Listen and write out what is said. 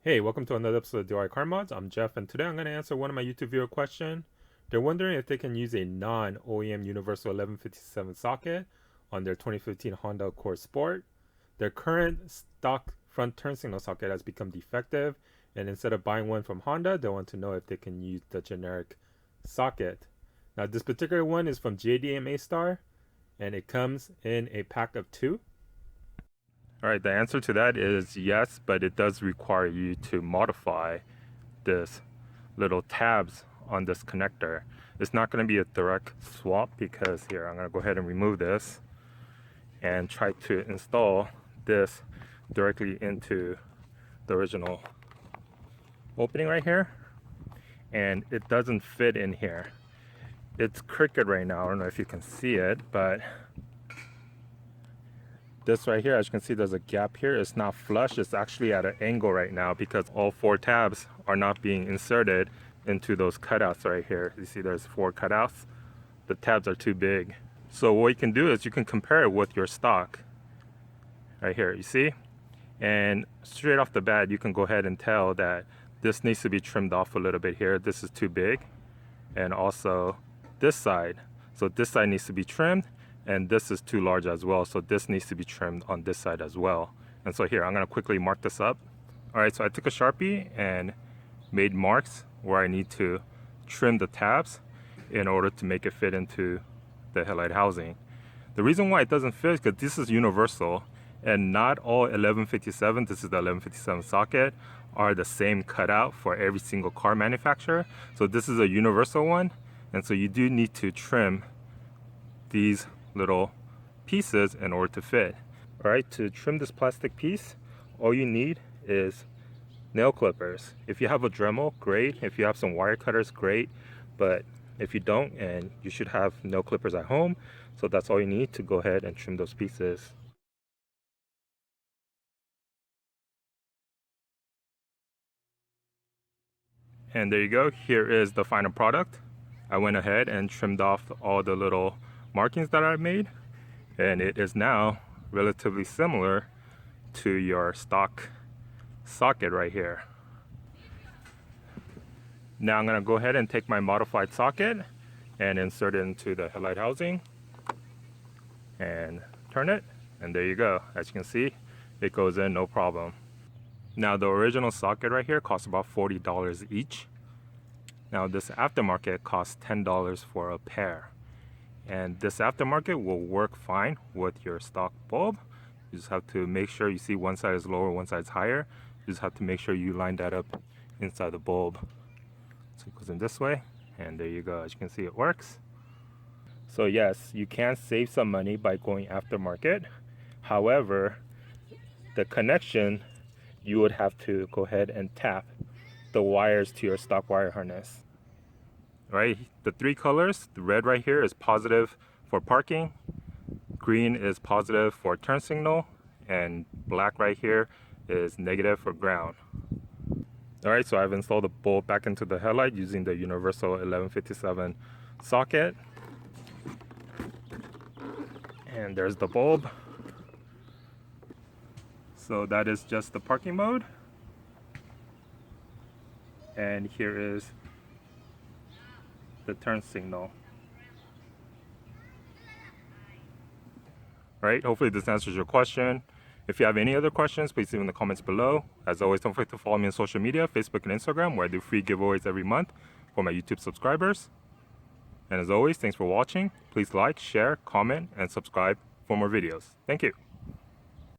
Hey, welcome to another episode of Diycarmodz. I'm Jeff, and today I'm going to answer one of my YouTube viewer question. They're wondering if they can use a non-OEM Universal 1157 socket on their 2015 Honda Accord Sport. Their current stock front turn signal socket has become defective, and instead of buying one from Honda, they want to know if they can use the generic socket. Now, this particular one is from JDMastar, and it comes in a pack of 2. Alright, the answer to that is yes, but it does require you to modify this little tabs on this connector. It's not going to be a direct swap because here, I'm going to go ahead and remove this and try to install this directly into the original opening right here, and it doesn't fit in here. It's crooked right now. I don't know if you can see it, but this right here, as you can see, there's a gap here. It's not flush. It's actually at an angle right now because all 4 tabs are not being inserted into those cutouts right here. You see there's 4 cutouts. The tabs are too big. So what you can do is you can compare it with your stock. Right here, you see? And straight off the bat, you can go ahead and tell that this needs to be trimmed off a little bit here. This is too big. And also this side. So this side needs to be trimmed. And this is too large as well, so this needs to be trimmed on this side as well. And so here, I'm gonna quickly mark this up. All right, so I took a Sharpie and made marks where I need to trim the tabs in order to make it fit into the headlight housing. The reason why it doesn't fit is because this is universal, and not all 1157, this is the 1157 socket, are the same cutout for every single car manufacturer. So this is a universal one, and so you do need to trim these little pieces in order to fit. All right, to trim this plastic piece, all you need is nail clippers. If you have a Dremel, great. If you have some wire cutters, great. But if you don't, and you should have nail clippers at home, so that's all you need to go ahead and trim those pieces. And there you go. Here is the final product. I went ahead and trimmed off all the little markings that I made, and it is now relatively similar to your stock socket right here. Now I'm going to go ahead and take my modified socket and insert it into the headlight housing and turn it, and there you go. As you can see, it goes in no problem. Now the original socket right here costs about $40 each. Now this aftermarket costs $10 for a pair. And this aftermarket will work fine with your stock bulb. You just have to make sure, you see one side is lower, one side is higher. You just have to make sure you line that up inside the bulb. So it goes in this way, and there you go. As you can see, it works. So yes, you can save some money by going aftermarket. However, the connection, you would have to go ahead and tap the wires to your stock wire harness. Right, the 3 colors, the red right here is positive for parking, green is positive for turn signal, and black right here is negative for ground. Alright, so I've installed the bulb back into the headlight using the universal 1157 socket. And there's the bulb. So that is just the parking mode. And here is the turn signal. Alright, hopefully this answers your question. If you have any other questions, please leave in the comments below. As always, don't forget to follow me on social media, Facebook and Instagram, where I do free giveaways every month for my YouTube subscribers. And as always, thanks for watching. Please like, share, comment, and subscribe for more videos. Thank you.